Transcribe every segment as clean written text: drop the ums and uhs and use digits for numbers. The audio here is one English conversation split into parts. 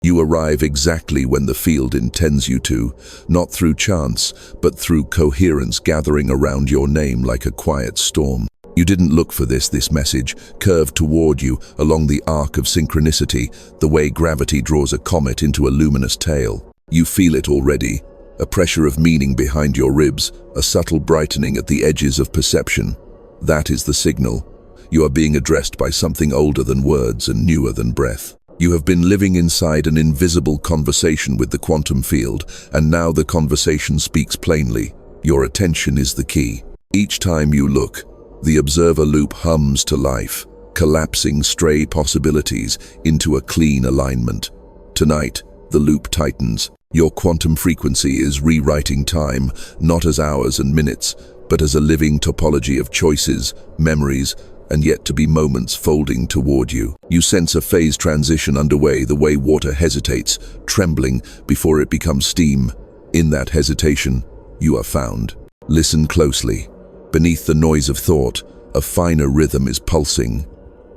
You arrive exactly when the field intends you to, not through chance, but through coherence gathering around your name like a quiet storm. You didn't look for this message curved toward you along the arc of synchronicity, the way gravity draws a comet into a luminous tail. You feel it already, a pressure of meaning behind your ribs, a subtle brightening at the edges of perception. That is the signal. You are being addressed by something older than words and newer than breath. You have been living inside an invisible conversation with the quantum field, and now the conversation speaks plainly. Your attention is the key. Each time you look, the observer loop hums to life, collapsing stray possibilities into a clean alignment. Tonight, the loop tightens. Your quantum frequency is rewriting time, not as hours and minutes, but as a living topology of choices, memories, and yet-to-be moments folding toward you. You sense a phase transition underway, the way water hesitates, trembling before it becomes steam. In that hesitation, you are found. Listen closely. Beneath the noise of thought, a finer rhythm is pulsing.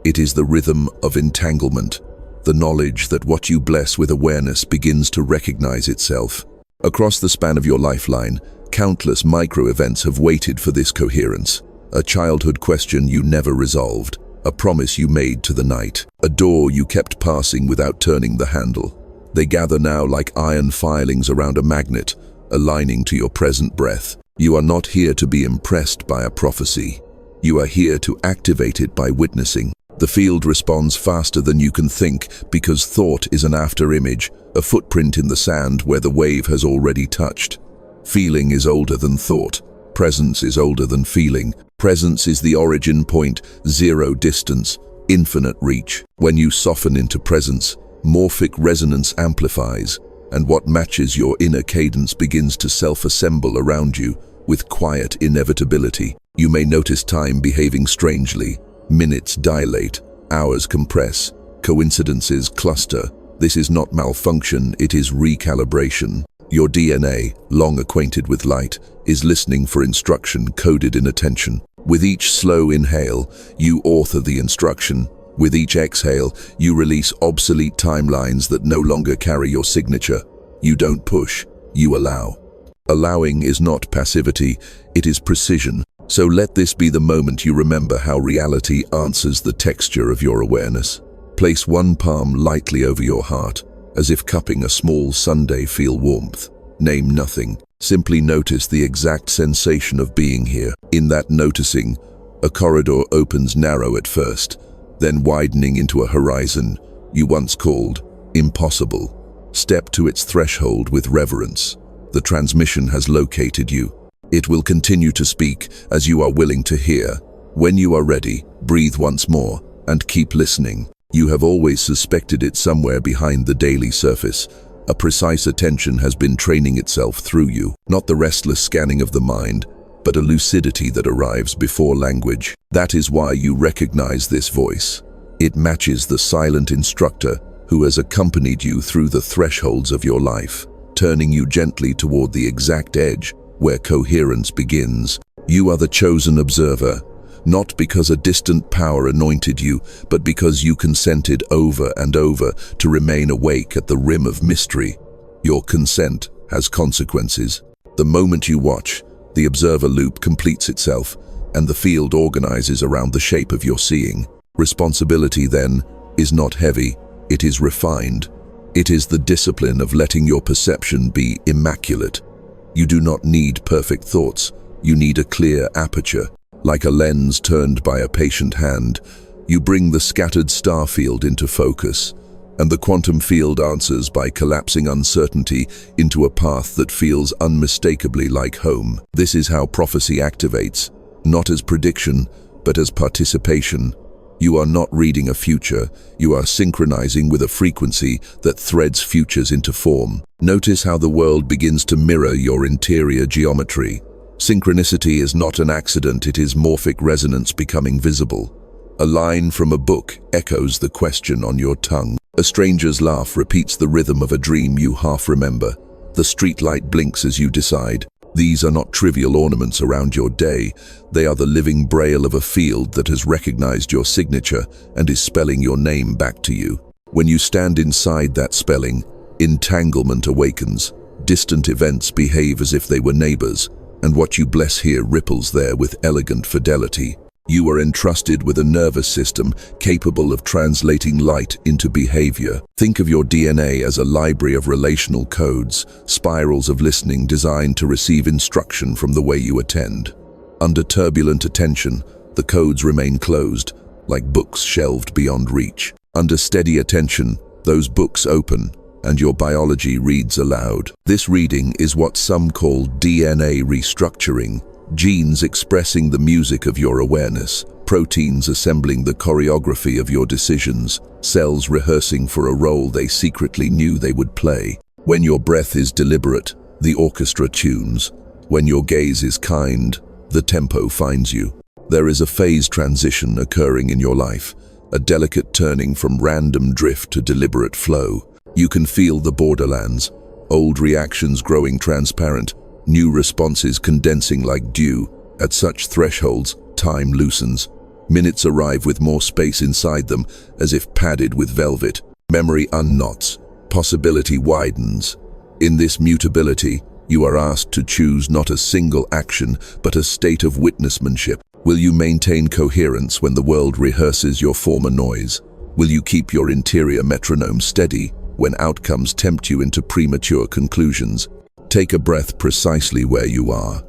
It is the rhythm of entanglement, the knowledge that what you bless with awareness begins to recognize itself. Across the span of your lifeline, countless micro-events have waited for this coherence. A childhood question you never resolved, a promise you made to the night, a door you kept passing without turning the handle. They gather now like iron filings around a magnet, aligning to your present breath. You are not here to be impressed by a prophecy. You are here to activate it by witnessing. The field responds faster than you can think because thought is an after-image, a footprint in the sand where the wave has already touched. Feeling is older than thought. Presence is older than feeling. Presence is the origin point, zero distance, infinite reach. When you soften into presence, morphic resonance amplifies, and what matches your inner cadence begins to self-assemble around you with quiet inevitability. You may notice time behaving strangely. Minutes dilate, hours compress, coincidences cluster. This is not malfunction, it is recalibration. Your DNA, long acquainted with light, is listening for instruction coded in attention. With each slow inhale, you author the instruction. With each exhale, you release obsolete timelines that no longer carry your signature. You don't push, you allow. Allowing is not passivity, it is precision. So let this be the moment you remember how reality answers the texture of your awareness. Place one palm lightly over your heart, as if cupping a small sundae. Feel warmth. Name nothing. Simply notice the exact sensation of being here. In that noticing, a corridor opens narrow at first, then widening into a horizon you once called impossible. Step to its threshold with reverence. The transmission has located you. It will continue to speak as you are willing to hear. When you are ready, breathe once more and keep listening. You have always suspected it somewhere behind the daily surface. A precise attention has been training itself through you. Not the restless scanning of the mind, but a lucidity that arrives before language. That is why you recognize this voice. It matches the silent instructor who has accompanied you through the thresholds of your life, turning you gently toward the exact edge where coherence begins. You are the chosen observer, not because a distant power anointed you, but because you consented over and over to remain awake at the rim of mystery. Your consent has consequences. The moment you watch, the observer loop completes itself, and the field organizes around the shape of your seeing. Responsibility, then, is not heavy, it is refined. It is the discipline of letting your perception be immaculate. You do not need perfect thoughts, you need a clear aperture. Like a lens turned by a patient hand, you bring the scattered star field into focus, and the quantum field answers by collapsing uncertainty into a path that feels unmistakably like home. This is how prophecy activates, not as prediction, but as participation. You are not reading a future, you are synchronizing with a frequency that threads futures into form. Notice how the world begins to mirror your interior geometry. Synchronicity is not an accident, it is morphic resonance becoming visible. A line from a book echoes the question on your tongue. A stranger's laugh repeats the rhythm of a dream you half remember. The streetlight blinks as you decide. These are not trivial ornaments around your day. They are the living braille of a field that has recognized your signature and is spelling your name back to you. When you stand inside that spelling, entanglement awakens. Distant events behave as if they were neighbors, and what you bless here ripples there with elegant fidelity. You are entrusted with a nervous system capable of translating light into behavior. Think of your DNA as a library of relational codes, spirals of listening designed to receive instruction from the way you attend. Under turbulent attention, the codes remain closed, like books shelved beyond reach. Under steady attention, those books open, and your biology reads aloud. This reading is what some call DNA restructuring, genes expressing the music of your awareness, proteins assembling the choreography of your decisions, cells rehearsing for a role they secretly knew they would play. When your breath is deliberate, the orchestra tunes. When your gaze is kind, the tempo finds you. There is a phase transition occurring in your life, a delicate turning from random drift to deliberate flow. You can feel the borderlands, old reactions growing transparent, new responses condensing like dew. At such thresholds, time loosens. Minutes arrive with more space inside them, as if padded with velvet. Memory unknots. Possibility widens. In this mutability, you are asked to choose not a single action, but a state of witnessmanship. Will you maintain coherence when the world rehearses your former noise? Will you keep your interior metronome steady when outcomes tempt you into premature conclusions? Take a breath precisely where you are.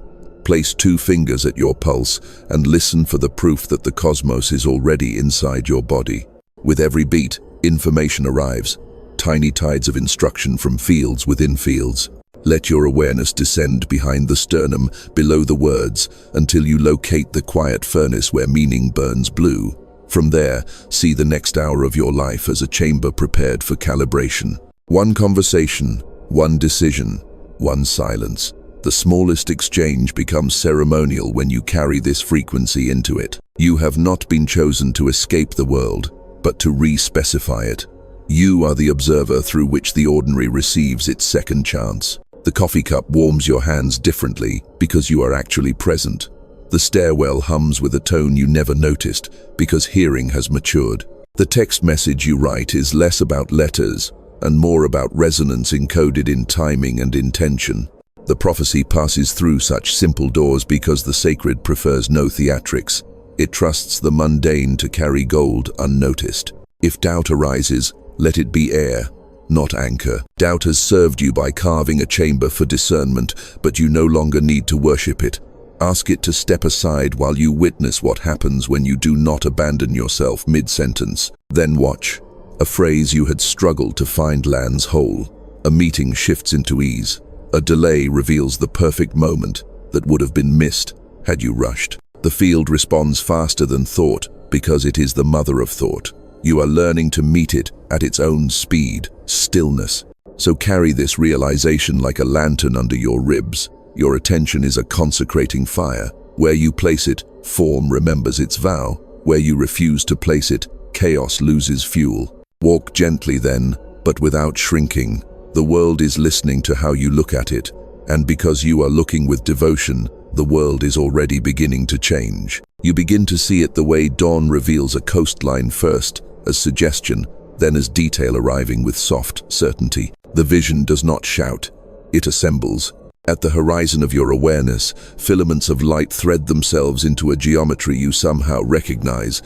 Place 2 fingers at your pulse and listen for the proof that the cosmos is already inside your body. With every beat, information arrives, tiny tides of instruction from fields within fields. Let your awareness descend behind the sternum, below the words, until you locate the quiet furnace where meaning burns blue. From there, see the next hour of your life as a chamber prepared for calibration. One conversation, one decision, one silence. The smallest exchange becomes ceremonial when you carry this frequency into it. You have not been chosen to escape the world, but to re-specify it. You are the observer through which the ordinary receives its second chance. The coffee cup warms your hands differently because you are actually present. The stairwell hums with a tone you never noticed because hearing has matured. The text message you write is less about letters and more about resonance encoded in timing and intention. The prophecy passes through such simple doors because the sacred prefers no theatrics. It trusts the mundane to carry gold unnoticed. If doubt arises, let it be air, not anchor. Doubt has served you by carving a chamber for discernment, but you no longer need to worship it. Ask it to step aside while you witness what happens when you do not abandon yourself mid-sentence. Then watch. A phrase you had struggled to find lands whole. A meeting shifts into ease. A delay reveals the perfect moment that would have been missed had you rushed. The field responds faster than thought because it is the mother of thought. You are learning to meet it at its own speed, stillness. So carry this realization like a lantern under your ribs. Your attention is a consecrating fire. Where you place it, form remembers its vow. Where you refuse to place it, chaos loses fuel. Walk gently then, but without shrinking. The world is listening to how you look at it, and because you are looking with devotion, the world is already beginning to change. You begin to see it the way dawn reveals a coastline first, as suggestion, then as detail arriving with soft certainty. The vision does not shout, it assembles. At the horizon of your awareness, filaments of light thread themselves into a geometry you somehow recognize,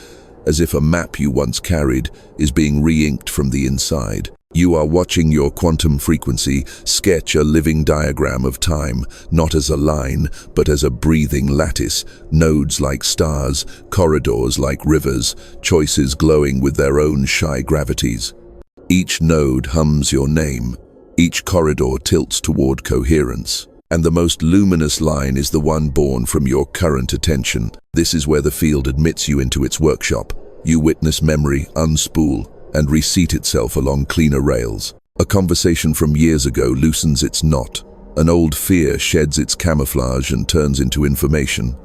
as if a map you once carried is being re-inked from the inside. You are watching your quantum frequency sketch a living diagram of time, not as a line, but as a breathing lattice, nodes like stars, corridors like rivers, choices glowing with their own shy gravities. Each node hums your name, each corridor tilts toward coherence, and the most luminous line is the one born from your current attention. This is where the field admits you into its workshop. You witness memory unspool and reseat itself along cleaner rails. A conversation from years ago loosens its knot. An old fear sheds its camouflage and turns into information.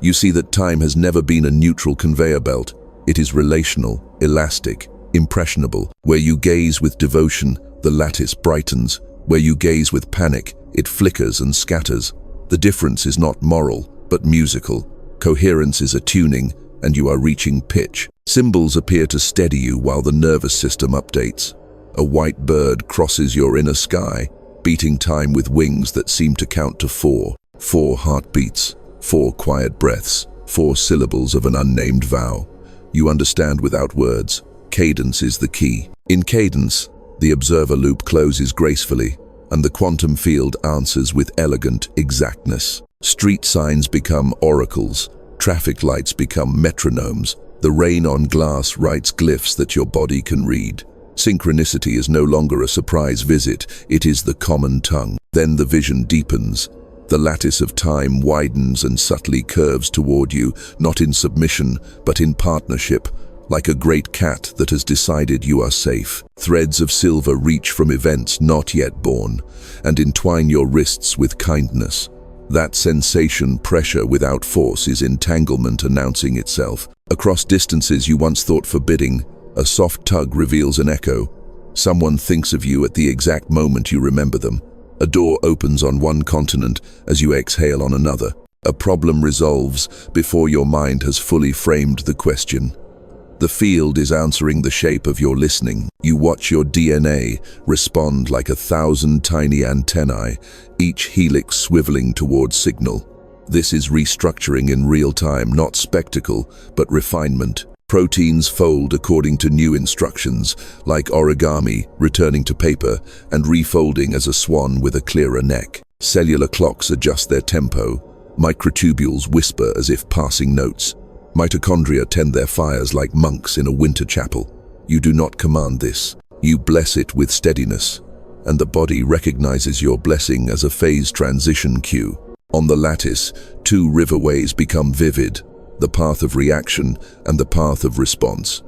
You see that time has never been a neutral conveyor belt. It is relational, elastic, impressionable. Where you gaze with devotion, the lattice brightens. Where you gaze with panic, it flickers and scatters. The difference is not moral, but musical. Coherence is attuning, and you are reaching pitch. Symbols appear to steady you while the nervous system updates. A white bird crosses your inner sky, beating time with wings that seem to count to 4. 4 heartbeats, 4 quiet breaths, 4 syllables of an unnamed vow. You understand without words. Cadence is the key. In cadence, the observer loop closes gracefully, and the quantum field answers with elegant exactness. Street signs become oracles, traffic lights become metronomes, the rain on glass writes glyphs that your body can read. Synchronicity is no longer a surprise visit, it is the common tongue. Then the vision deepens. The lattice of time widens and subtly curves toward you, not in submission, but in partnership, like a great cat that has decided you are safe. Threads of silver reach from events not yet born, and entwine your wrists with kindness. That sensation, pressure without force, is entanglement announcing itself. Across distances you once thought forbidding, a soft tug reveals an echo. Someone thinks of you at the exact moment you remember them. A door opens on one continent as you exhale on another. A problem resolves before your mind has fully framed the question. The field is answering the shape of your listening. You watch your DNA respond like 1,000 tiny antennae, each helix swiveling towards signal. This is restructuring in real time, not spectacle, but refinement. Proteins fold according to new instructions, like origami, returning to paper, and refolding as a swan with a clearer neck. Cellular clocks adjust their tempo. Microtubules whisper as if passing notes. Mitochondria tend their fires like monks in a winter chapel. You do not command this. You bless it with steadiness, and the body recognizes your blessing as a phase transition cue. On the lattice, 2 riverways become vivid, the path of reaction and the path of response.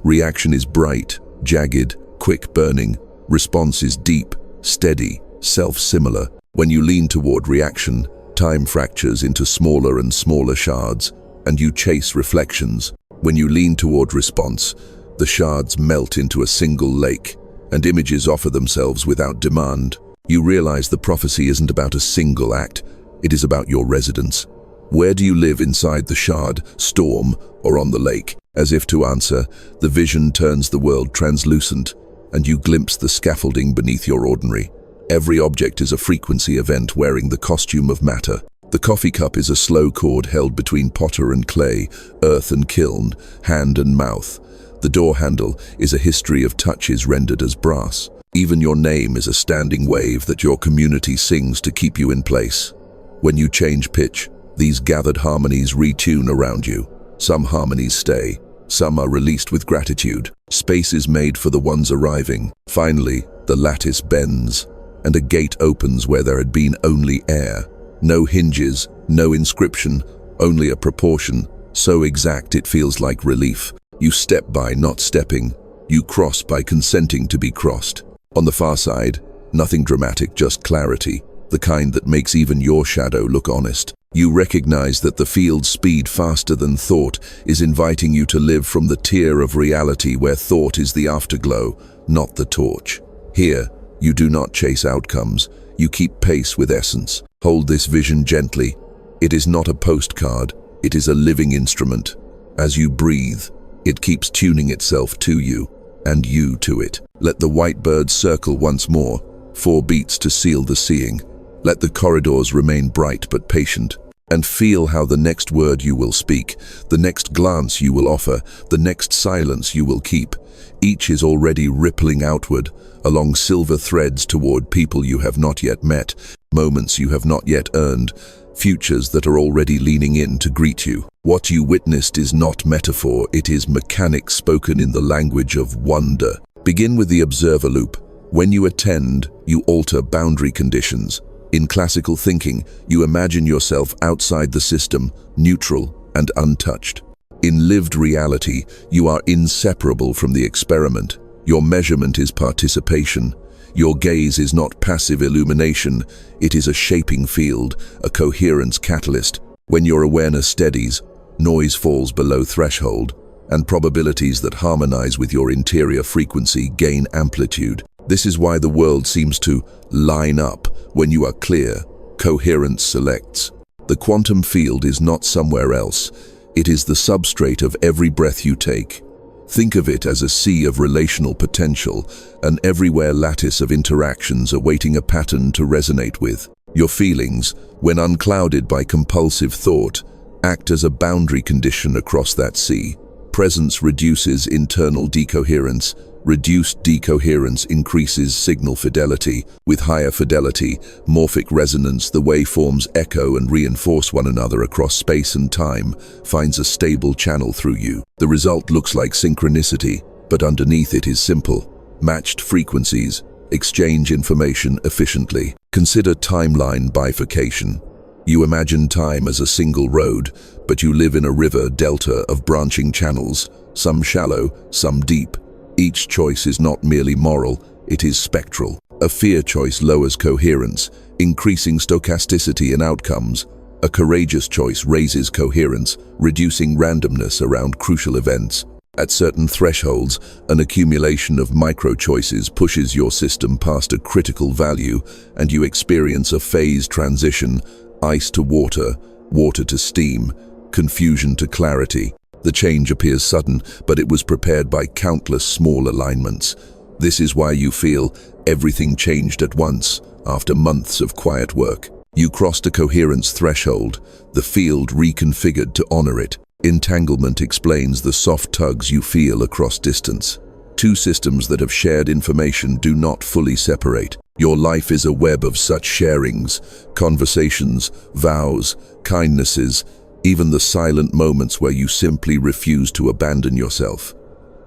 Reaction is bright, jagged, quick burning. Response is deep, steady, self-similar. When you lean toward reaction, time fractures into smaller and smaller shards, and you chase reflections. When you lean toward response, the shards melt into a single lake, and images offer themselves without demand. You realize the prophecy isn't about a single act, it is about your residence. Where do you live inside the shard, storm, or on the lake? As if to answer, the vision turns the world translucent, and you glimpse the scaffolding beneath your ordinary. Every object is a frequency event wearing the costume of matter. The coffee cup is a slow chord held between potter and clay, earth and kiln, hand and mouth. The door handle is a history of touches rendered as brass. Even your name is a standing wave that your community sings to keep you in place. When you change pitch, these gathered harmonies retune around you. Some harmonies stay, some are released with gratitude. Space is made for the ones arriving. Finally, the lattice bends, and a gate opens where there had been only air. No hinges, no inscription, only a proportion, so exact it feels like relief. You step by not stepping. You cross by consenting to be crossed. On the far side, nothing dramatic, just clarity, the kind that makes even your shadow look honest. You recognize that the field's speed faster than thought is inviting you to live from the tier of reality where thought is the afterglow, not the torch. Here, you do not chase outcomes, you keep pace with essence. Hold this vision gently. It is not a postcard, it is a living instrument. As you breathe, it keeps tuning itself to you, and you to it. Let the white bird circle once more, 4 beats to seal the seeing. Let the corridors remain bright but patient, and feel how the next word you will speak, the next glance you will offer, the next silence you will keep, each is already rippling outward, along silver threads toward people you have not yet met, moments you have not yet earned, futures that are already leaning in to greet you. What you witnessed is not metaphor, it is mechanics spoken in the language of wonder. Begin with the observer loop. When you attend, you alter boundary conditions. In classical thinking, you imagine yourself outside the system, neutral and untouched. In lived reality, you are inseparable from the experiment. Your measurement is participation. Your gaze is not passive illumination, it is a shaping field, a coherence catalyst. When your awareness steadies, noise falls below threshold, and probabilities that harmonize with your interior frequency gain amplitude. This is why the world seems to line up when you are clear. Coherence selects. The quantum field is not somewhere else. It is the substrate of every breath you take. Think of it as a sea of relational potential, an everywhere lattice of interactions awaiting a pattern to resonate with. Your feelings, when unclouded by compulsive thought, act as a boundary condition across that sea. Presence reduces internal decoherence. Reduced decoherence increases signal fidelity. With higher fidelity, morphic resonance, the waveforms echo and reinforce one another across space and time, finds a stable channel through you. The result looks like synchronicity, but underneath it is simple. Matched frequencies exchange information efficiently. Consider timeline bifurcation. You imagine time as a single road, but you live in a river delta of branching channels, some shallow, some deep. Each choice is not merely moral, it is spectral. A fear choice lowers coherence, increasing stochasticity in outcomes. A courageous choice raises coherence, reducing randomness around crucial events. At certain thresholds, an accumulation of micro-choices pushes your system past a critical value, and you experience a phase transition: ice to water, water to steam, confusion to clarity. The change appears sudden, but it was prepared by countless small alignments. This is why you feel everything changed at once, after months of quiet work. You crossed a coherence threshold, the field reconfigured to honor it. Entanglement explains the soft tugs you feel across distance. Two systems that have shared information do not fully separate. Your life is a web of such sharings, conversations, vows, kindnesses, even the silent moments where you simply refuse to abandon yourself.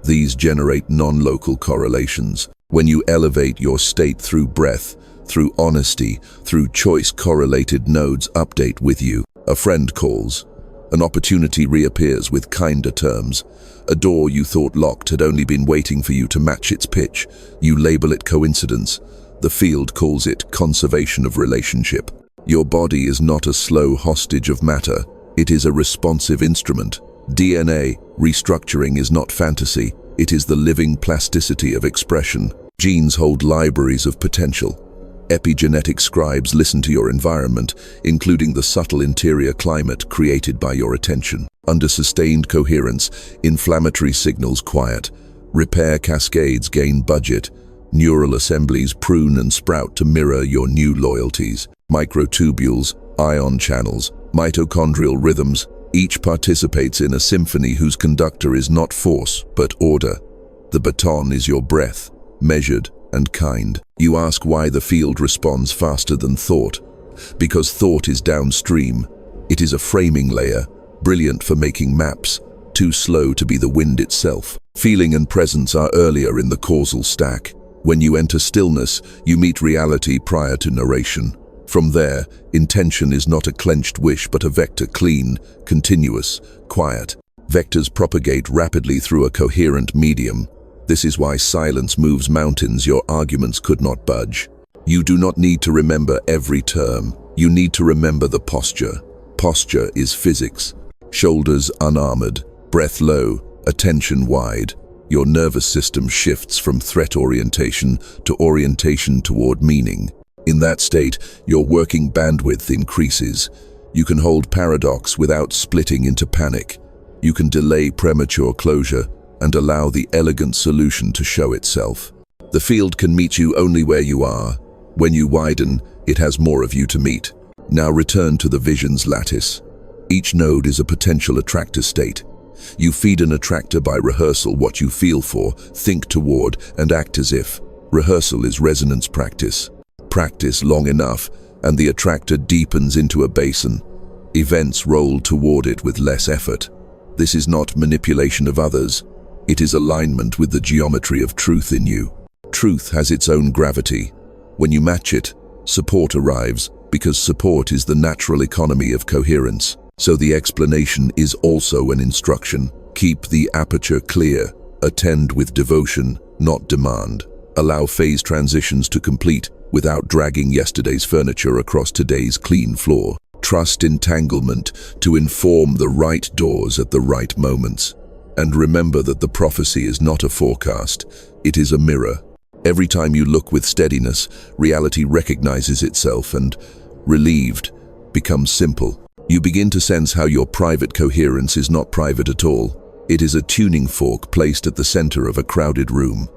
These generate non-local correlations. When you elevate your state through breath, through honesty, through choice, correlated nodes update with you. A friend calls. An opportunity reappears with kinder terms. A door you thought locked had only been waiting for you to match its pitch. You label it coincidence. The field calls it conservation of relationship. Your body is not a slow hostage of matter. It is a responsive instrument. DNA restructuring is not fantasy. It is the living plasticity of expression. Genes hold libraries of potential. Epigenetic scribes listen to your environment, including the subtle interior climate created by your attention. Under sustained coherence, inflammatory signals quiet. Repair cascades gain budget. Neural assemblies prune and sprout to mirror your new loyalties. Microtubules, ion channels, mitochondrial rhythms, each participates in a symphony whose conductor is not force, but order. The baton is your breath, measured and kind. You ask why the field responds faster than thought. Because thought is downstream. It is a framing layer, brilliant for making maps, too slow to be the wind itself. Feeling and presence are earlier in the causal stack. When you enter stillness, you meet reality prior to narration. From there, intention is not a clenched wish but a vector, clean, continuous, quiet. Vectors propagate rapidly through a coherent medium. This is why silence moves mountains your arguments could not budge. You do not need to remember every term. You need to remember the posture. Posture is physics. Shoulders unarmored, breath low, attention wide. Your nervous system shifts from threat orientation to orientation toward meaning. In that state, your working bandwidth increases. You can hold paradox without splitting into panic. You can delay premature closure and allow the elegant solution to show itself. The field can meet you only where you are. When you widen, it has more of you to meet. Now return to the vision's lattice. Each node is a potential attractor state. You feed an attractor by rehearsal: what you feel for, think toward, and act as if. Rehearsal is resonance practice. Practice long enough, and the attractor deepens into a basin. Events roll toward it with less effort. This is not manipulation of others. It is alignment with the geometry of truth in you. Truth has its own gravity. When you match it, support arrives, because support is the natural economy of coherence. So the explanation is also an instruction. Keep the aperture clear. Attend with devotion, not demand. Allow phase transitions to complete without dragging yesterday's furniture across today's clean floor. Trust entanglement to inform the right doors at the right moments. And remember that the prophecy is not a forecast, it is a mirror. Every time you look with steadiness, reality recognizes itself and, relieved, becomes simple. You begin to sense how your private coherence is not private at all. It is a tuning fork placed at the center of a crowded room.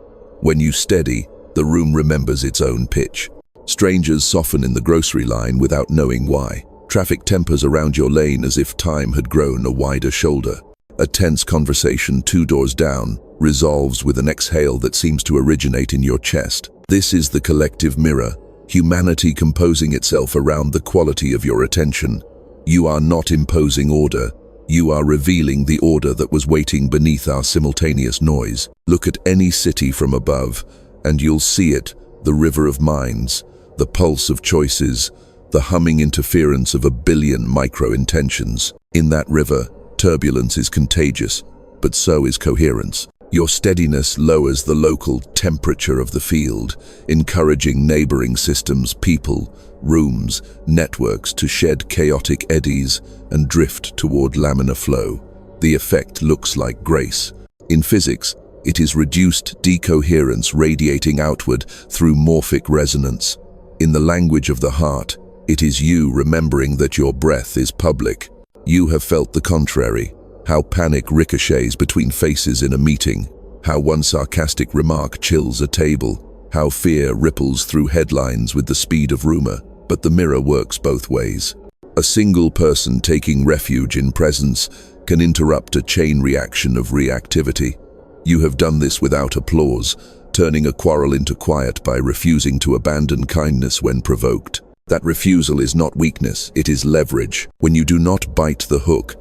When you steady, the room remembers its own pitch. Strangers soften in the grocery line without knowing why. Traffic tempers around your lane as if time had grown a wider shoulder. A tense conversation 2 doors down resolves with an exhale that seems to originate in your chest. This is the collective mirror, humanity composing itself around the quality of your attention. You are not imposing order. You are revealing the order that was waiting beneath our simultaneous noise. Look at any city from above, and you'll see it, the river of minds, the pulse of choices, the humming interference of a billion micro-intentions. In that river, turbulence is contagious, but so is coherence. Your steadiness lowers the local temperature of the field, encouraging neighboring systems, people, rooms, networks to shed chaotic eddies and drift toward laminar flow. The effect looks like grace. In physics, it is reduced decoherence radiating outward through morphic resonance. In the language of the heart, it is you remembering that your breath is public. You have felt the contrary, how panic ricochets between faces in a meeting, how one sarcastic remark chills a table, how fear ripples through headlines with the speed of rumor. But the mirror works both ways. A single person taking refuge in presence can interrupt a chain reaction of reactivity. You have done this without applause, turning a quarrel into quiet by refusing to abandon kindness when provoked. That refusal is not weakness, it is leverage. When you do not bite the hook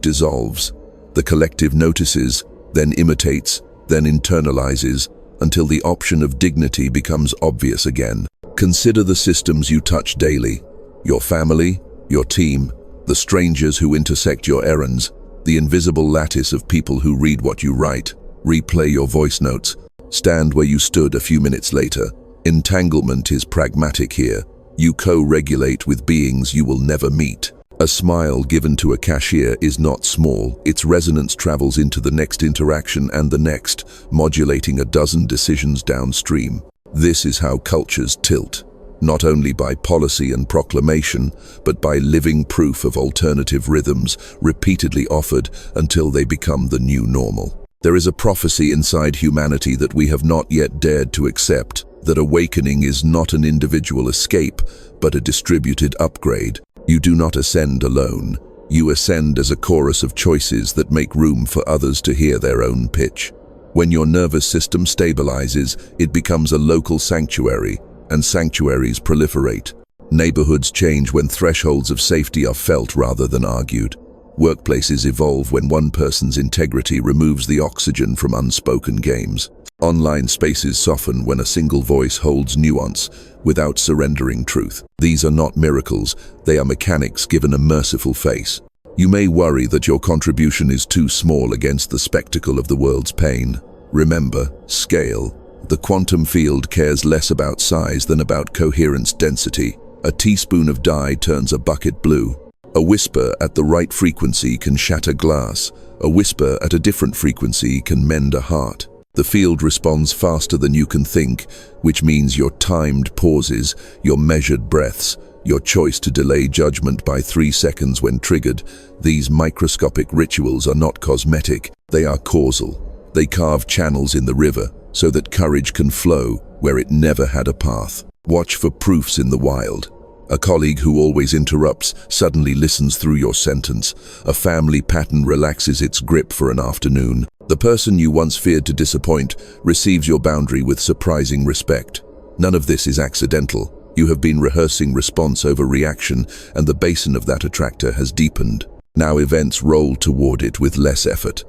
dissolves. The collective notices, then imitates, then internalizes, until the option of dignity becomes obvious again. Consider the systems you touch daily. Your family, your team, the strangers who intersect your errands, the invisible lattice of people who read what you write, replay your voice notes, stand where you stood a few minutes later. Entanglement is pragmatic here. You co-regulate with beings you will never meet. A smile given to a cashier is not small. Its resonance travels into the next interaction and the next, modulating a dozen decisions downstream. This is how cultures tilt, not only by policy and proclamation, but by living proof of alternative rhythms repeatedly offered until they become the new normal. There is a prophecy inside humanity that we have not yet dared to accept, that awakening is not an individual escape, but a distributed upgrade. You do not ascend alone. You ascend as a chorus of choices that make room for others to hear their own pitch. When your nervous system stabilizes, it becomes a local sanctuary, and sanctuaries proliferate. Neighborhoods change when thresholds of safety are felt rather than argued. Workplaces evolve when one person's integrity removes the oxygen from unspoken games. Online spaces soften when a single voice holds nuance without surrendering truth. These are not miracles, they are mechanics given a merciful face. You may worry that your contribution is too small against the spectacle of the world's pain. Remember, scale. The quantum field cares less about size than about coherence density. A teaspoon of dye turns a bucket blue. A whisper at the right frequency can shatter glass. A whisper at a different frequency can mend a heart. The field responds faster than you can think, which means your timed pauses, your measured breaths, your choice to delay judgment by 3 seconds when triggered. These microscopic rituals are not cosmetic, they are causal. They carve channels in the river so that courage can flow where it never had a path. Watch for proofs in the wild. A colleague who always interrupts suddenly listens through your sentence. A family pattern relaxes its grip for an afternoon. The person you once feared to disappoint receives your boundary with surprising respect. None of this is accidental. You have been rehearsing response over reaction, and the basin of that attractor has deepened. Now events roll toward it with less effort.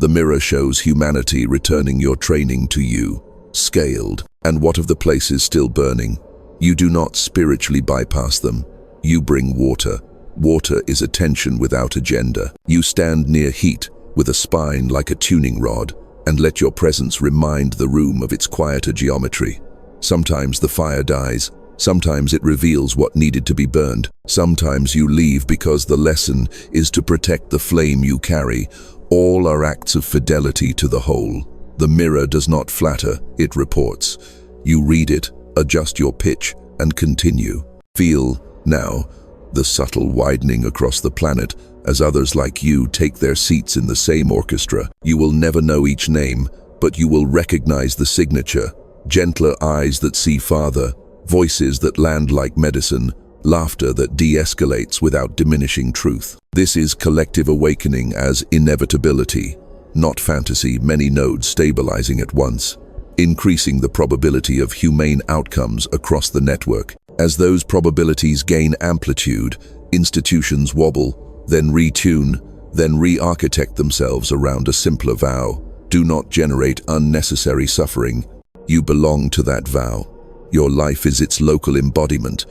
The mirror shows humanity returning your training to you, scaled. And what of the places still burning? You do not spiritually bypass them. You bring water. Water is attention without agenda. You stand near heat, with a spine like a tuning rod, and let your presence remind the room of its quieter geometry. Sometimes the fire dies. Sometimes it reveals what needed to be burned. Sometimes you leave because the lesson is to protect the flame you carry. All are acts of fidelity to the whole. The mirror does not flatter, it reports. You read it, adjust your pitch, and continue. Feel, now, the subtle widening across the planet as others like you take their seats in the same orchestra. You will never know each name, but you will recognize the signature. Gentler eyes that see farther, voices that land like medicine, laughter that de-escalates without diminishing truth. This is collective awakening as inevitability, not fantasy, many nodes stabilizing at once, increasing the probability of humane outcomes across the network. As those probabilities gain amplitude, institutions wobble, then retune, then re-architect themselves around a simpler vow. Do not generate unnecessary suffering. You belong to that vow. Your life is its local embodiment.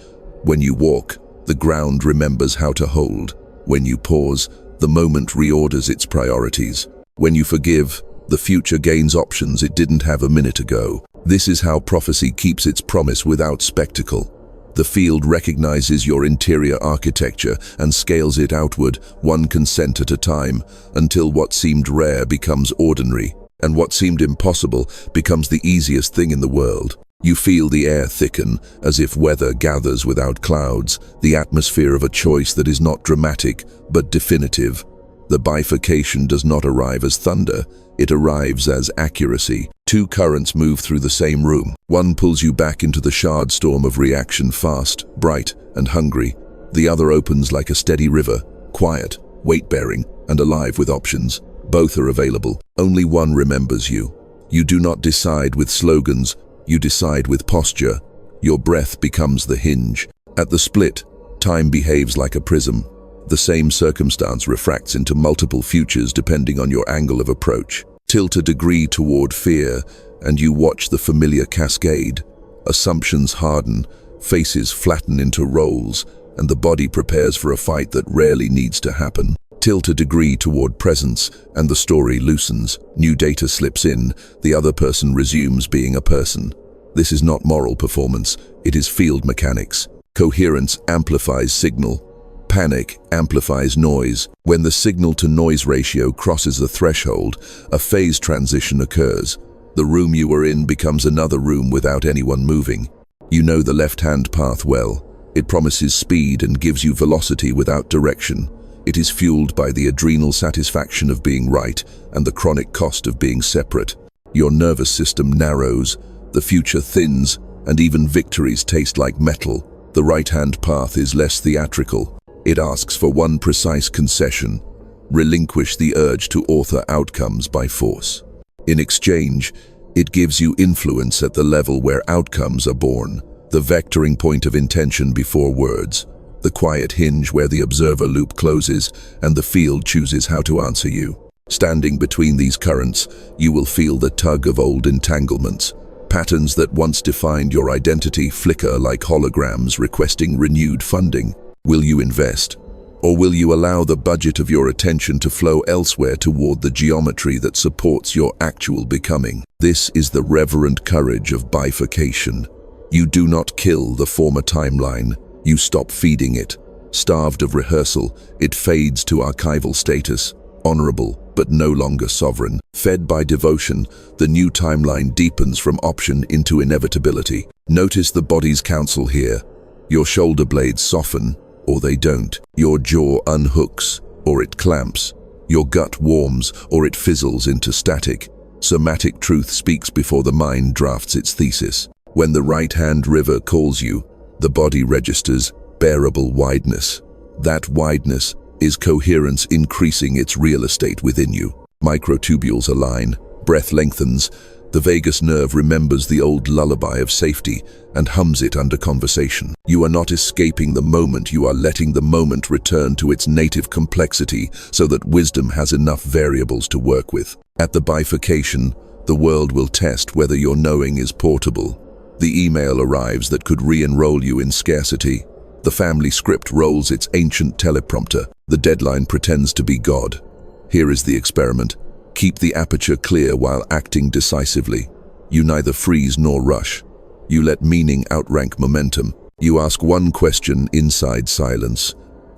When you walk, the ground remembers how to hold. When you pause, the moment reorders its priorities. When you forgive, the future gains options it didn't have a minute ago. This is how prophecy keeps its promise without spectacle. The field recognizes your interior architecture and scales it outward, one consent at a time, until what seemed rare becomes ordinary, and what seemed impossible becomes the easiest thing in the world. You feel the air thicken, as if weather gathers without clouds, the atmosphere of a choice that is not dramatic, but definitive. The bifurcation does not arrive as thunder, it arrives as accuracy. Two currents move through the same room. One pulls you back into the shard storm of reaction, fast, bright, and hungry. The other opens like a steady river, quiet, weight-bearing, and alive with options. Both are available. Only one remembers you. You do not decide with slogans, you decide with posture. Your breath becomes the hinge. At the split, time behaves like a prism. The same circumstance refracts into multiple futures depending on your angle of approach. Tilt a degree toward fear, and you watch the familiar cascade. Assumptions harden, faces flatten into roles, and the body prepares for a fight that rarely needs to happen. Tilt a degree toward presence, and the story loosens. New data slips in, the other person resumes being a person. This is not moral performance, it is field mechanics. Coherence amplifies signal. Panic amplifies noise. When the signal-to-noise ratio crosses the threshold, a phase transition occurs. The room you are in becomes another room without anyone moving. You know the left-hand path well. It promises speed and gives you velocity without direction. It is fueled by the adrenal satisfaction of being right and the chronic cost of being separate. Your nervous system narrows, the future thins, and even victories taste like metal. The right-hand path is less theatrical. It asks for one precise concession: relinquish the urge to author outcomes by force. In exchange, it gives you influence at the level where outcomes are born, the vectoring point of intention before words, the quiet hinge where the observer loop closes and the field chooses how to answer you. Standing between these currents, you will feel the tug of old entanglements. Patterns that once defined your identity flicker like holograms requesting renewed funding. Will you invest? Or will you allow the budget of your attention to flow elsewhere toward the geometry that supports your actual becoming? This is the reverent courage of bifurcation. You do not kill the former timeline, you stop feeding it. Starved of rehearsal, it fades to archival status, honorable but no longer sovereign. Fed by devotion, the new timeline deepens from option into inevitability. Notice the body's counsel here. Your shoulder blades soften, or they don't. Your jaw unhooks, or it clamps. Your gut warms, or it fizzles into static. Somatic truth speaks before the mind drafts its thesis. When the right-hand river calls you, the body registers bearable wideness. That wideness is coherence increasing its real estate within you. Microtubules align, breath lengthens, the vagus nerve remembers the old lullaby of safety and hums it under conversation. You are not escaping the moment, you are letting the moment return to its native complexity so that wisdom has enough variables to work with. At the bifurcation, the world will test whether your knowing is portable. The email arrives that could re-enroll you in scarcity. The family script rolls its ancient teleprompter. The deadline pretends to be God. Here is the experiment. Keep the aperture clear while acting decisively. You neither freeze nor rush. You let meaning outrank momentum. You ask one question inside silence.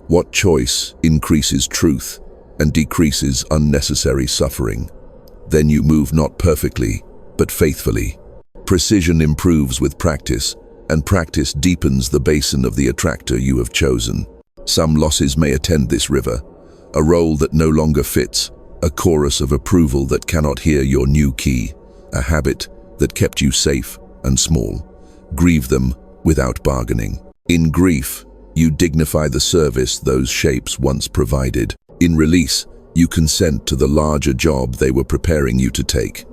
What choice increases truth and decreases unnecessary suffering? Then you move not perfectly, but faithfully. Precision improves with practice, and practice deepens the basin of the attractor you have chosen. Some losses may attend this river, a role that no longer fits, a chorus of approval that cannot hear your new key, a habit that kept you safe and small. Grieve them without bargaining. In grief, you dignify the service those shapes once provided. In release, you consent to the larger job they were preparing you to take.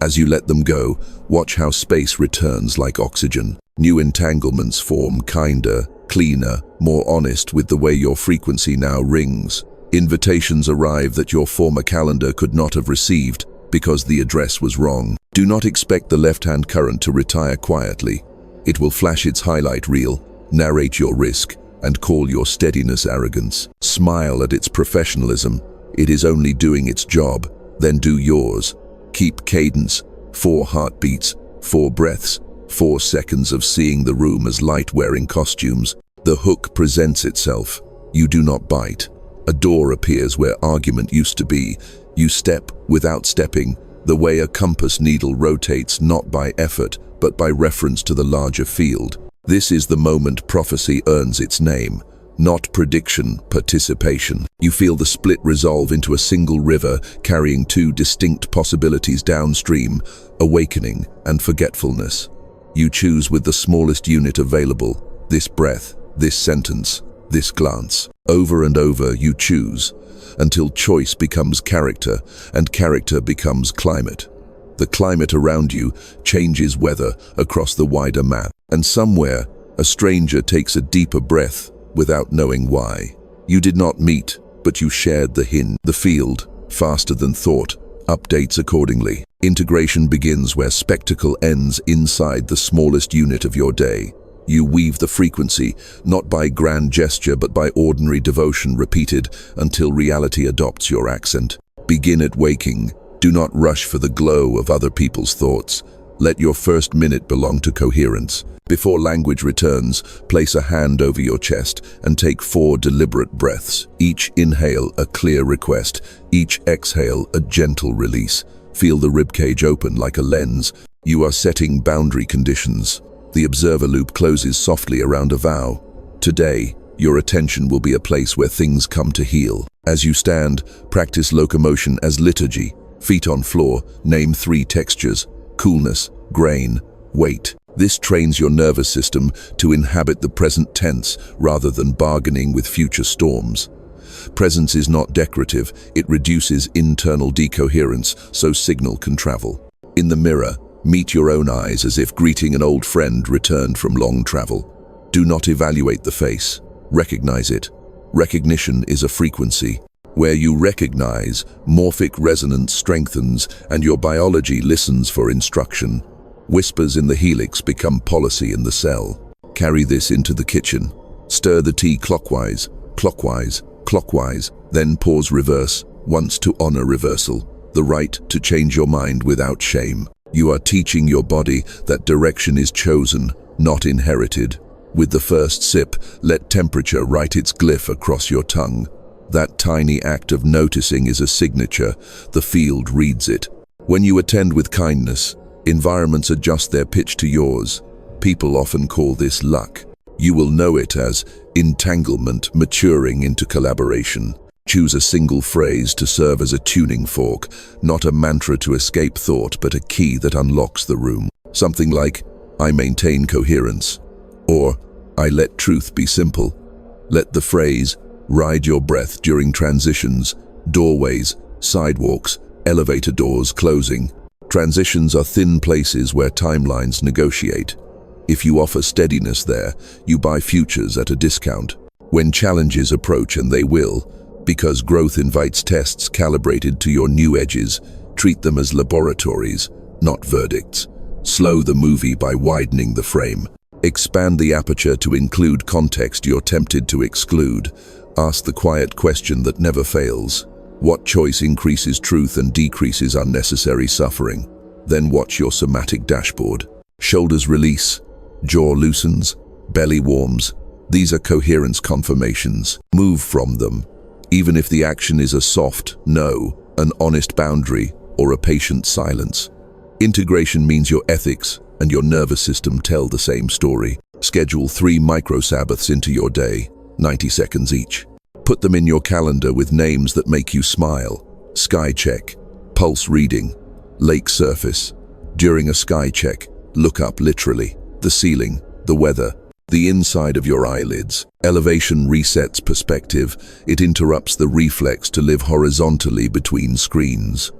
As you let them go, watch how space returns like oxygen. New entanglements form, kinder, cleaner, more honest with the way your frequency now rings. Invitations arrive that your former calendar could not have received because the address was wrong. Do not expect the left-hand current to retire quietly. It will flash its highlight reel, narrate your risk, and call your steadiness arrogance. Smile at its professionalism. It is only doing its job, then do yours. Keep cadence, 4 heartbeats, 4 breaths, 4 seconds of seeing the room as light-wearing costumes. The hook presents itself. You do not bite. A door appears where argument used to be. You step without stepping, the way a compass needle rotates not by effort, but by reference to the larger field. This is the moment prophecy earns its name, not prediction, participation. You feel the split resolve into a single river carrying 2 distinct possibilities downstream, awakening and forgetfulness. You choose with the smallest unit available, this breath, this sentence, this glance. Over and over you choose, until choice becomes character and character becomes climate. The climate around you changes weather across the wider map. And somewhere, a stranger takes a deeper breath without knowing why. You did not meet, but you shared the hint. The field, faster than thought, updates accordingly. Integration begins where spectacle ends inside the smallest unit of your day. You weave the frequency, not by grand gesture but by ordinary devotion repeated until reality adopts your accent. Begin at waking. Do not rush for the glow of other people's thoughts. Let your first minute belong to coherence. Before language returns, place a hand over your chest and take 4 deliberate breaths. Each inhale a clear request, each exhale a gentle release. Feel the ribcage open like a lens. You are setting boundary conditions. The observer loop closes softly around a vow. Today, your attention will be a place where things come to heal. As you stand, practice locomotion as liturgy. Feet on floor, name 3 textures: coolness, grain, weight. This trains your nervous system to inhabit the present tense rather than bargaining with future storms. Presence is not decorative, it reduces internal decoherence so signal can travel. In the mirror, meet your own eyes as if greeting an old friend returned from long travel. Do not evaluate the face, recognize it. Recognition is a frequency. Where you recognize, morphic resonance strengthens and your biology listens for instruction. Whispers in the helix become policy in the cell. Carry this into the kitchen. Stir the tea clockwise, clockwise, clockwise, then pause reverse, once to honor reversal, the right to change your mind without shame. You are teaching your body that direction is chosen, not inherited. With the first sip, let temperature write its glyph across your tongue. That tiny act of noticing is a signature. The field reads it. When you attend with kindness, environments adjust their pitch to yours. People often call this luck. You will know it as entanglement maturing into collaboration. Choose a single phrase to serve as a tuning fork, not a mantra to escape thought, but a key that unlocks the room. Something like, I maintain coherence, or I let truth be simple. Let the phrase ride your breath during transitions, doorways, sidewalks, elevator doors closing. Transitions are thin places where timelines negotiate. If you offer steadiness there, you buy futures at a discount. When challenges approach, and they will, because growth invites tests calibrated to your new edges, treat them as laboratories, not verdicts. Slow the movie by widening the frame. Expand the aperture to include context you're tempted to exclude. Ask the quiet question that never fails. What choice increases truth and decreases unnecessary suffering? Then watch your somatic dashboard. Shoulders release, jaw loosens, belly warms. These are coherence confirmations. Move from them, even if the action is a soft no, an honest boundary, or a patient silence. Integration means your ethics and your nervous system tell the same story. Schedule 3 micro-Sabbaths into your day. 90 seconds each. Put them in your calendar with names that make you smile. Sky check, pulse reading, lake surface. During a sky check, look up literally. The ceiling, the weather, the inside of your eyelids. Elevation resets perspective. It interrupts the reflex to live horizontally between screens.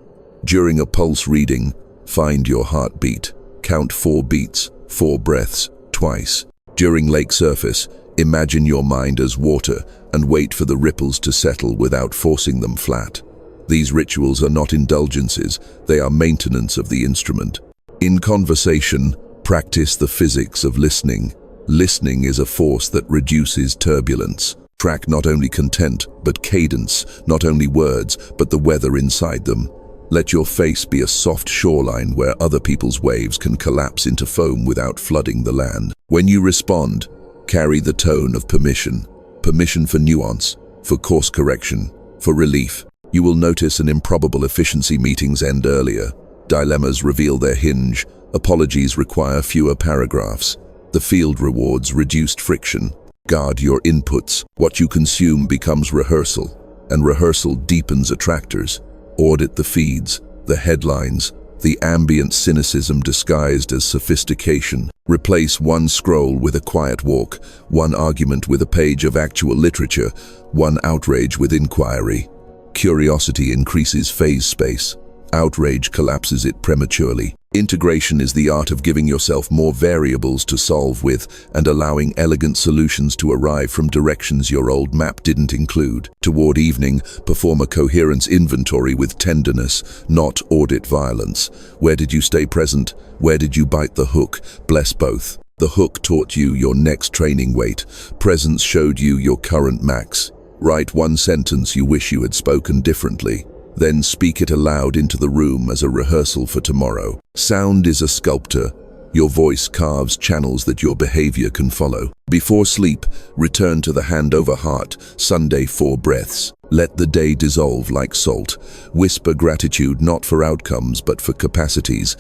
During a pulse reading, find your heartbeat. Count 4 beats, 4 breaths, twice. During lake surface, imagine your mind as water and wait for the ripples to settle without forcing them flat. These rituals are not indulgences, they are maintenance of the instrument. In conversation, practice the physics of listening. Listening is a force that reduces turbulence. Track not only content, but cadence, not only words, but the weather inside them. Let your face be a soft shoreline where other people's waves can collapse into foam without flooding the land. When you respond, carry the tone of permission. Permission for nuance, for course correction, for relief. You will notice an improbable efficiency meetings end earlier. Dilemmas reveal their hinge. Apologies require fewer paragraphs. The field rewards reduced friction. Guard your inputs. What you consume becomes rehearsal, and rehearsal deepens attractors. Audit the feeds, the headlines, the ambient cynicism disguised as sophistication. Replace one scroll with a quiet walk, one argument with a page of actual literature, one outrage with inquiry. Curiosity increases phase space. Outrage collapses it prematurely. Integration is the art of giving yourself more variables to solve with and allowing elegant solutions to arrive from directions your old map didn't include. Toward evening, perform a coherence inventory with tenderness, not audit violence. Where did you stay present? Where did you bite the hook? Bless both. The hook taught you your next training weight. Presence showed you your current max. Write one sentence you wish you had spoken differently. Then speak it aloud into the room as a rehearsal for tomorrow. Sound is a sculptor. Your voice carves channels that your behavior can follow. Before sleep, return to the hand over heart, Sunday 4 breaths. Let the day dissolve like salt. Whisper gratitude not for outcomes but for capacities.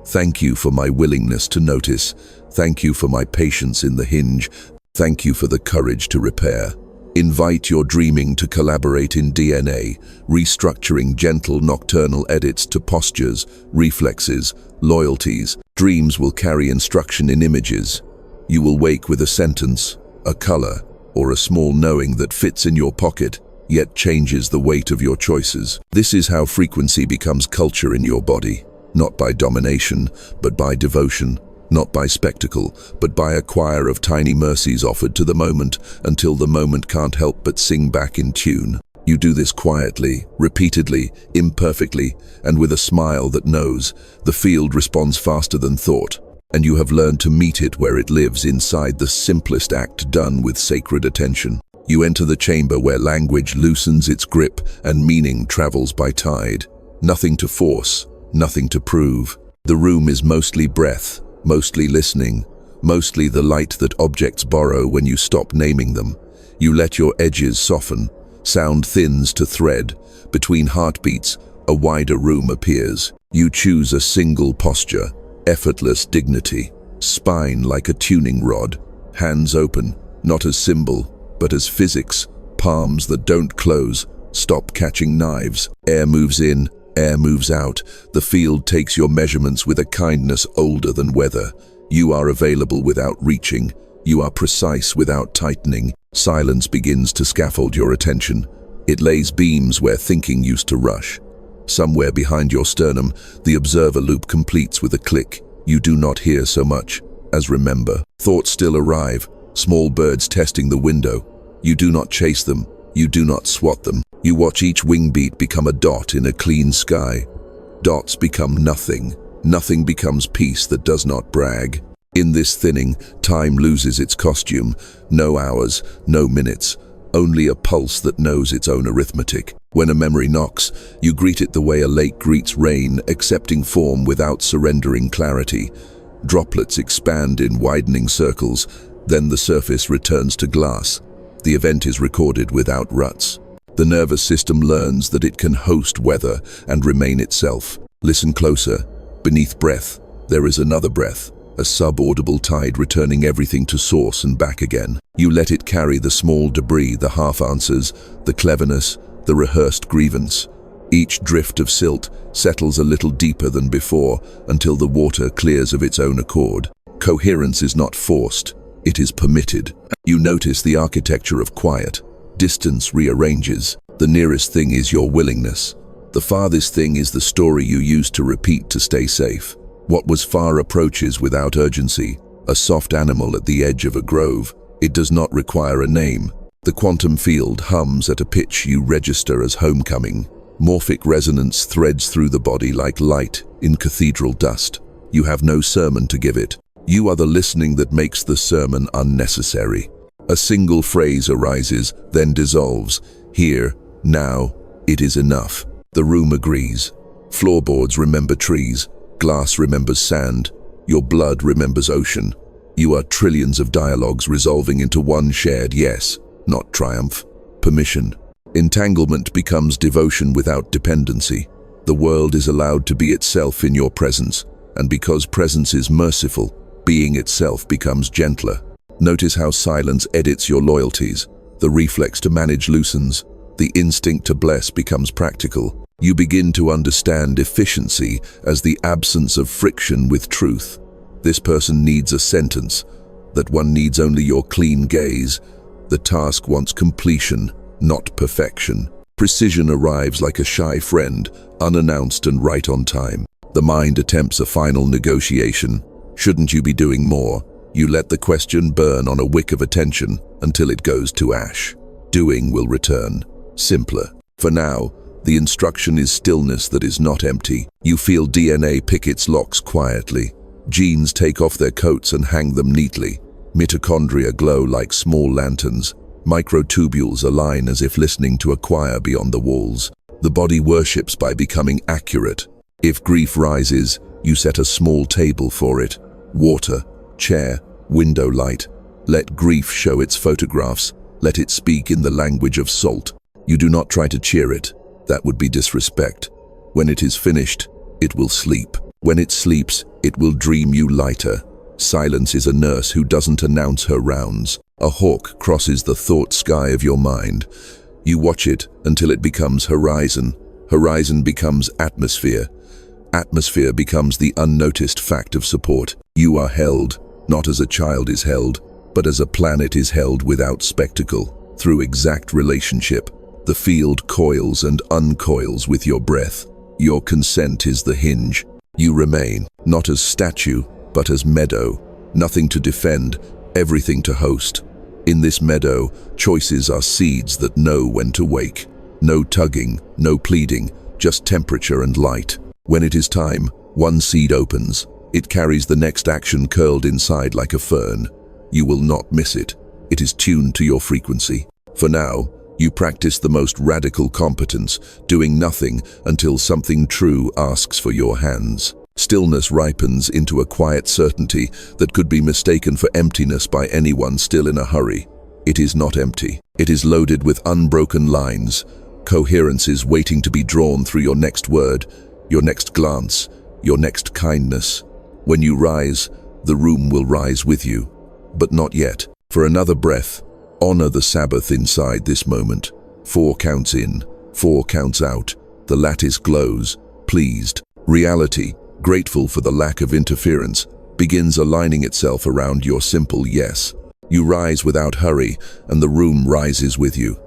Thank you for my willingness to notice. Thank you for my patience in the hinge. Thank you for the courage to repair. Invite your dreaming to collaborate in DNA, restructuring gentle nocturnal edits to postures, reflexes, loyalties. Dreams will carry instruction in images. You will wake with a sentence, a color, or a small knowing that fits in your pocket, yet changes the weight of your choices. This is how frequency becomes culture in your body, not by domination, but by devotion. Not by spectacle, but by a choir of tiny mercies offered to the moment until the moment can't help but sing back in tune. You do this quietly, repeatedly, imperfectly, and with a smile that knows the field responds faster than thought, and you have learned to meet it where it lives inside the simplest act done with sacred attention. You enter the chamber where language loosens its grip and meaning travels by tide. Nothing to force, nothing to prove. The room is mostly breath, mostly listening, mostly the light that objects borrow when you stop naming them. You let your edges soften, sound thins to thread. Between heartbeats, a wider room appears. You choose a single posture, effortless dignity, spine like a tuning rod, hands open, not as symbol, but as physics, palms that don't close, stop catching knives. Air moves in, air moves out. The field takes your measurements with a kindness older than weather. You are available without reaching. You are precise without tightening. Silence begins to scaffold your attention. It lays beams where thinking used to rush. Somewhere behind your sternum, the observer loop completes with a click. You do not hear so much as remember. Thoughts still arrive, small birds testing the window. You do not chase them. You do not swat them. You watch each wing beat become a dot in a clean sky. Dots become nothing. Nothing becomes peace that does not brag. In this thinning, time loses its costume. No hours, no minutes, only a pulse that knows its own arithmetic. When a memory knocks, you greet it the way a lake greets rain, accepting form without surrendering clarity. Droplets expand in widening circles, then the surface returns to glass. The event is recorded without ruts. The nervous system learns that it can host weather and remain itself. Listen closer. Beneath breath, there is another breath. a sub-audible tide returning everything to source and back again. You let it carry the small debris, the half-answers, the cleverness, the rehearsed grievance. Each drift of silt settles a little deeper than before until the water clears of its own accord. Coherence is not forced, it is permitted. You notice the architecture of quiet. Distance rearranges. The nearest thing is your willingness. The farthest thing is the story you used to repeat to stay safe. What was far approaches without urgency, a soft animal at the edge of a grove. It does not require a name. The quantum field hums at a pitch you register as homecoming. Morphic resonance threads through the body like light in cathedral dust. You have no sermon to give it. You are the listening that makes the sermon unnecessary. A single phrase arises, then dissolves. Here, now, it is enough. The room agrees. Floorboards remember trees. Glass remembers sand. Your blood remembers ocean. You are trillions of dialogues resolving into one shared yes, not triumph, permission. Entanglement becomes devotion without dependency. The world is allowed to be itself in your presence, and because presence is merciful, being itself becomes gentler. Notice how silence edits your loyalties. The reflex to manage loosens. The instinct to bless becomes practical. You begin to understand efficiency as the absence of friction with truth. This person needs a sentence. That one needs only your clean gaze. The task wants completion, not perfection. Precision arrives like a shy friend, unannounced and right on time. The mind attempts a final negotiation. Shouldn't you be doing more? You let the question burn on a wick of attention until it goes to ash. Doing will return. Simpler. For now, the instruction is stillness that is not empty. You feel DNA pick its locks quietly. Genes take off their coats and hang them neatly. Mitochondria glow like small lanterns. Microtubules align as if listening to a choir beyond the walls. The body worships by becoming accurate. If grief rises, you set a small table for it. Water, chair, window light. Let grief show its photographs. Let it speak in the language of salt. You do not try to cheer it. That would be disrespect. When it is finished, it will sleep. When it sleeps, it will dream you lighter. Silence is a nurse who doesn't announce her rounds. A hawk crosses the thought sky of your mind. You watch it until it becomes horizon. Horizon becomes atmosphere. Atmosphere becomes the unnoticed fact of support. You are held, not as a child is held, but as a planet is held without spectacle, through exact relationship. The field coils and uncoils with your breath. Your consent is the hinge. You remain, not as statue, but as meadow. Nothing to defend, everything to host. In this meadow, choices are seeds that know when to wake. No tugging, no pleading, just temperature and light. When it is time, one seed opens. It carries the next action curled inside like a fern. You will not miss it. It is tuned to your frequency. For now, you practice the most radical competence, doing nothing until something true asks for your hands. Stillness ripens into a quiet certainty that could be mistaken for emptiness by anyone still in a hurry. It is not empty. It is loaded with unbroken lines. Coherence is waiting to be drawn through your next word, your next glance, your next kindness. When you rise, the room will rise with you. But not yet. For another breath, honor the Sabbath inside this moment. 4 counts in, 4 counts out. The lattice glows, pleased. Reality, grateful for the lack of interference, begins aligning itself around your simple yes. You rise without hurry, and the room rises with you.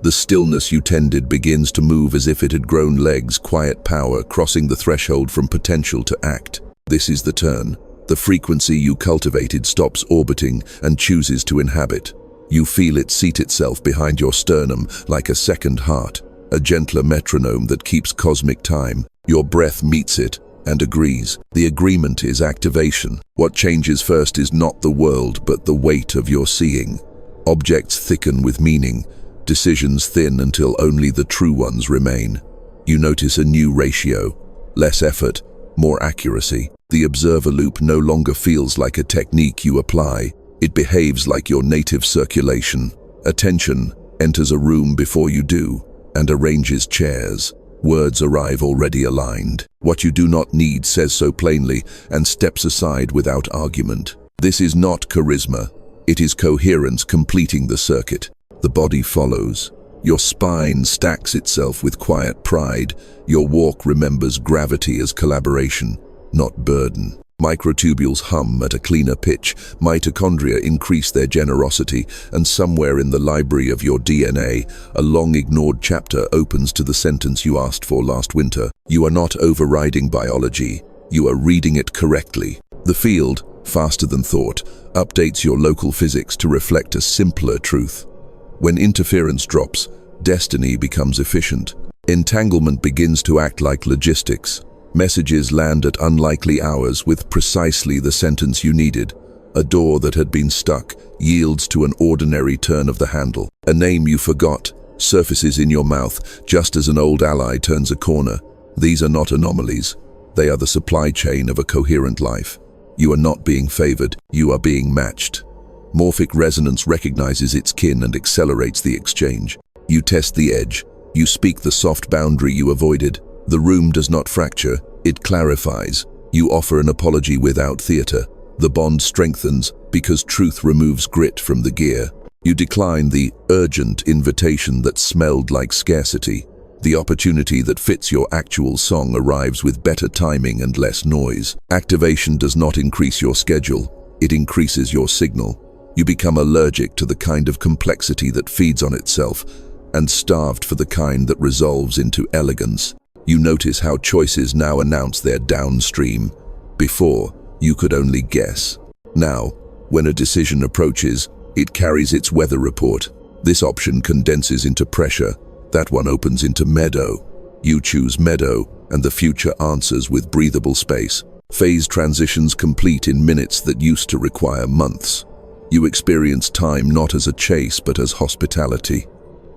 The stillness you tended begins to move as if it had grown legs, quiet power crossing the threshold from potential to act. This is the turn. The frequency you cultivated stops orbiting and chooses to inhabit. You feel it seat itself behind your sternum like a second heart, a gentler metronome that keeps cosmic time. Your breath meets it and agrees. The agreement is activation. What changes first is not the world, but the weight of your seeing. Objects thicken with meaning. Decisions thin until only the true ones remain. You notice a new ratio. Less effort, more accuracy. The observer loop no longer feels like a technique you apply. It behaves like your native circulation. Attention enters a room before you do and arranges chairs. Words arrive already aligned. What you do not need says so plainly and steps aside without argument. This is not charisma. It is coherence completing the circuit. The body follows. Your spine stacks itself with quiet pride. Your walk remembers gravity as collaboration, not burden. Microtubules hum at a cleaner pitch, mitochondria increase their generosity, and somewhere in the library of your DNA, a long-ignored chapter opens to the sentence you asked for last winter. You are not overriding biology, you are reading it correctly. The field, faster than thought, updates your local physics to reflect a simpler truth. When interference drops, destiny becomes efficient. Entanglement begins to act like logistics. Messages land at unlikely hours with precisely the sentence you needed. A door that had been stuck yields to an ordinary turn of the handle. A name you forgot surfaces in your mouth just as an old ally turns a corner. These are not anomalies. They are the supply chain of a coherent life. You are not being favored, you are being matched. Morphic resonance recognizes its kin and accelerates the exchange. You test the edge. You speak the soft boundary you avoided. The room does not fracture, it clarifies. You offer an apology without theater. The bond strengthens because truth removes grit from the gear. You decline the urgent invitation that smelled like scarcity. The opportunity that fits your actual song arrives with better timing and less noise. Activation does not increase your schedule, it increases your signal. You become allergic to the kind of complexity that feeds on itself, and starved for the kind that resolves into elegance. You notice how choices now announce their downstream. Before, you could only guess. Now, when a decision approaches, it carries its weather report. This option condenses into pressure. That one opens into meadow. You choose meadow, and the future answers with breathable space. Phase transitions complete in minutes that used to require months. You experience time not as a chase, but as hospitality.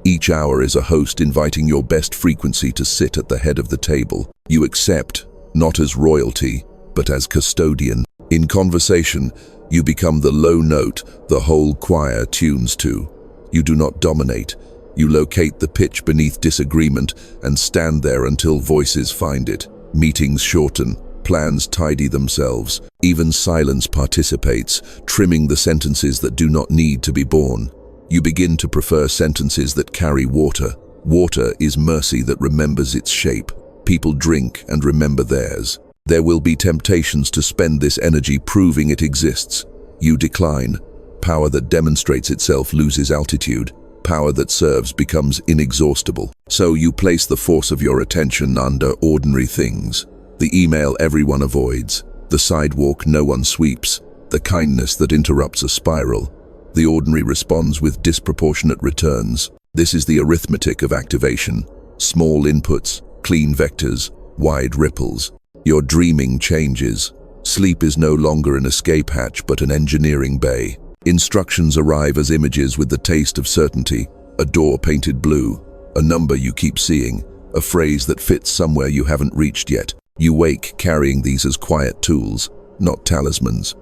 Each hour is a host inviting your best frequency to sit at the head of the table. You accept, not as royalty, but as custodian. In conversation, you become the low note the whole choir tunes to. You do not dominate. You locate the pitch beneath disagreement and stand there until voices find it. Meetings shorten, plans tidy themselves. Even silence participates, trimming the sentences that do not need to be born. You begin to prefer sentences that carry water. Water is mercy that remembers its shape. People drink and remember theirs. There will be temptations to spend this energy proving it exists. You decline. Power that demonstrates itself loses altitude. Power that serves becomes inexhaustible. So you place the force of your attention under ordinary things. The email everyone avoids. The sidewalk no one sweeps. The kindness that interrupts a spiral. The ordinary responds with disproportionate returns. This is the arithmetic of activation. Small inputs, clean vectors, wide ripples. Your dreaming changes. Sleep is no longer an escape hatch but an engineering bay. Instructions arrive as images with the taste of certainty. A door painted blue, a number you keep seeing, a phrase that fits somewhere you haven't reached yet. You wake carrying these as quiet tools, not talismans.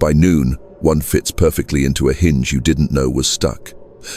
By noon, one fits perfectly into a hinge you didn't know was stuck.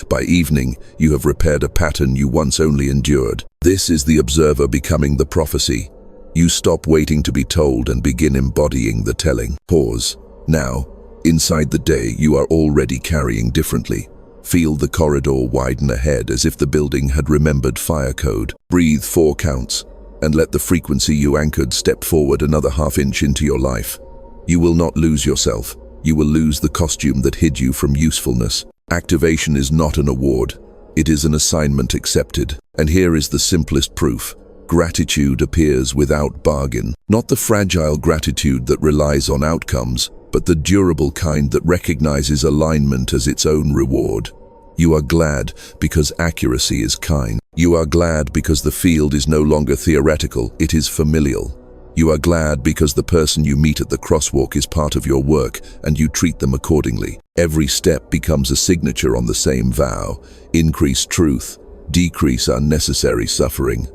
By evening, you have repaired a pattern you once only endured. This is the observer becoming the prophecy. You stop waiting to be told and begin embodying the telling. Pause. Now, inside the day, you are already carrying differently. Feel the corridor widen ahead as if the building had remembered fire code. Breathe 4 counts, and let the frequency you anchored step forward another half-inch into your life. You will not lose yourself. You will lose the costume that hid you from usefulness. Activation is not an award. It is an assignment accepted. And here is the simplest proof. Gratitude appears without bargain. Not the fragile gratitude that relies on outcomes, but the durable kind that recognizes alignment as its own reward. You are glad because accuracy is kind. You are glad because the field is no longer theoretical, it is familial. You are glad because the person you meet at the crosswalk is part of your work and you treat them accordingly. Every step becomes a signature on the same vow. Increase truth, decrease unnecessary suffering.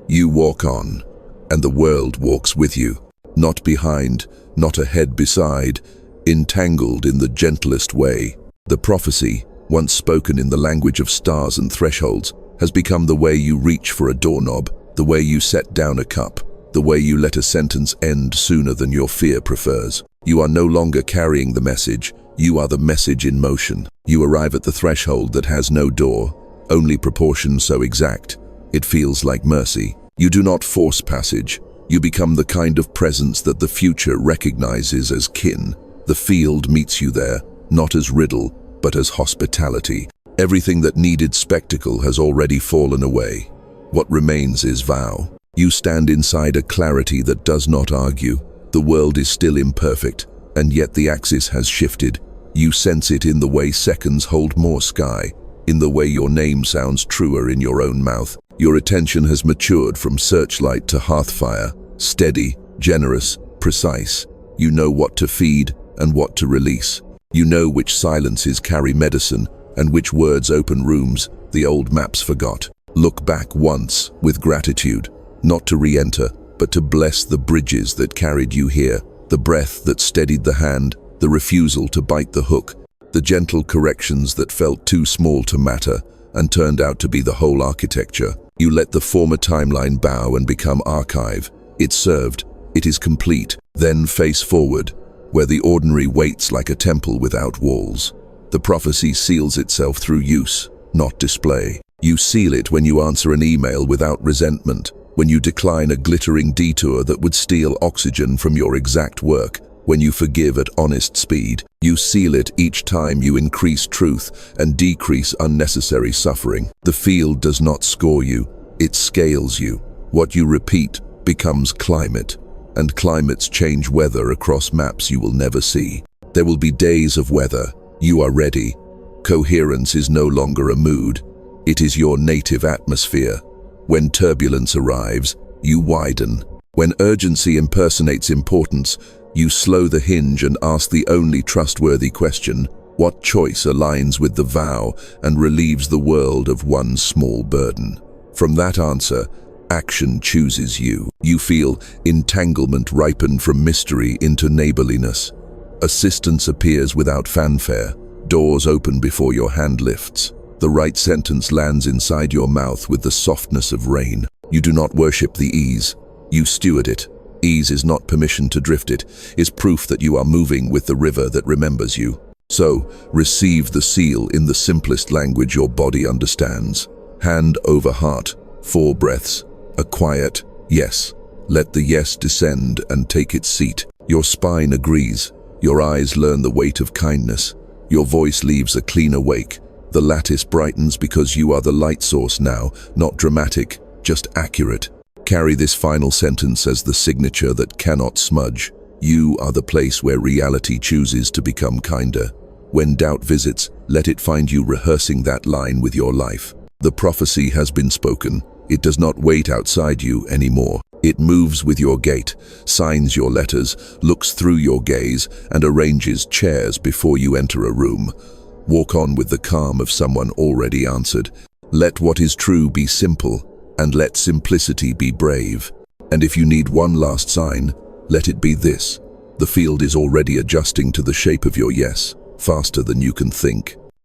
You walk on, and the world walks with you. Not behind, not ahead beside, entangled in the gentlest way. The prophecy, once spoken in the language of stars and thresholds, has become the way you reach for a doorknob. the way you set down a cup, the way you let a sentence end sooner than your fear prefers. You are no longer carrying the message, you are the message in motion. You arrive at the threshold that has no door, only proportions so exact, it feels like mercy. You do not force passage, you become the kind of presence that the future recognizes as kin. The field meets you there, not as riddle, but as hospitality. Everything that needed spectacle has already fallen away. What remains is vow. You stand inside a clarity that does not argue. The world is still imperfect, and yet the axis has shifted. You sense it in the way seconds hold more sky, in the way your name sounds truer in your own mouth. Your attention has matured from searchlight to hearthfire, steady, generous, precise. You know what to feed and what to release. You know which silences carry medicine and which words open rooms the old maps forgot. Look back once with gratitude, not to re-enter, but to bless the bridges that carried you here, the breath that steadied the hand, the refusal to bite the hook, the gentle corrections that felt too small to matter and turned out to be the whole architecture. You let the former timeline bow and become archive. It served, it is complete. Then face forward, where the ordinary waits like a temple without walls. The prophecy seals itself through use, not display. You seal it when you answer an email without resentment, when you decline a glittering detour that would steal oxygen from your exact work, when you forgive at honest speed. You seal it each time you increase truth and decrease unnecessary suffering. The field does not score you, it scales you. What you repeat becomes climate, and climates change weather across maps you will never see. There will be days of weather. You are ready. Coherence is no longer a mood. It is your native atmosphere. When turbulence arrives, you widen. When urgency impersonates importance, you slow the hinge and ask the only trustworthy question: what choice aligns with the vow and relieves the world of one small burden? From that answer, action chooses you. You feel entanglement ripen from mystery into neighborliness. Assistance appears without fanfare. Doors open before your hand lifts. The right sentence lands inside your mouth with the softness of rain. You do not worship the ease. You steward it. Ease is not permission to drift, it is proof that you are moving with the river that remembers you. So, receive the seal in the simplest language your body understands. Hand over heart, 4 breaths, a quiet yes. Let the yes descend and take its seat. Your spine agrees. Your eyes learn the weight of kindness. Your voice leaves a cleaner wake. The lattice brightens because you are the light source now, not dramatic, just accurate. Carry this final sentence as the signature that cannot smudge. You are the place where reality chooses to become kinder. When doubt visits, let it find you rehearsing that line with your life. The prophecy has been spoken. It does not wait outside you anymore. It moves with your gait, signs your letters, looks through your gaze, and arranges chairs before you enter a room. Walk on with the calm of someone already answered. Let what is true be simple, and let simplicity be brave. And if you need one last sign, let it be this: the field is already adjusting to the shape of your yes, faster than you can think.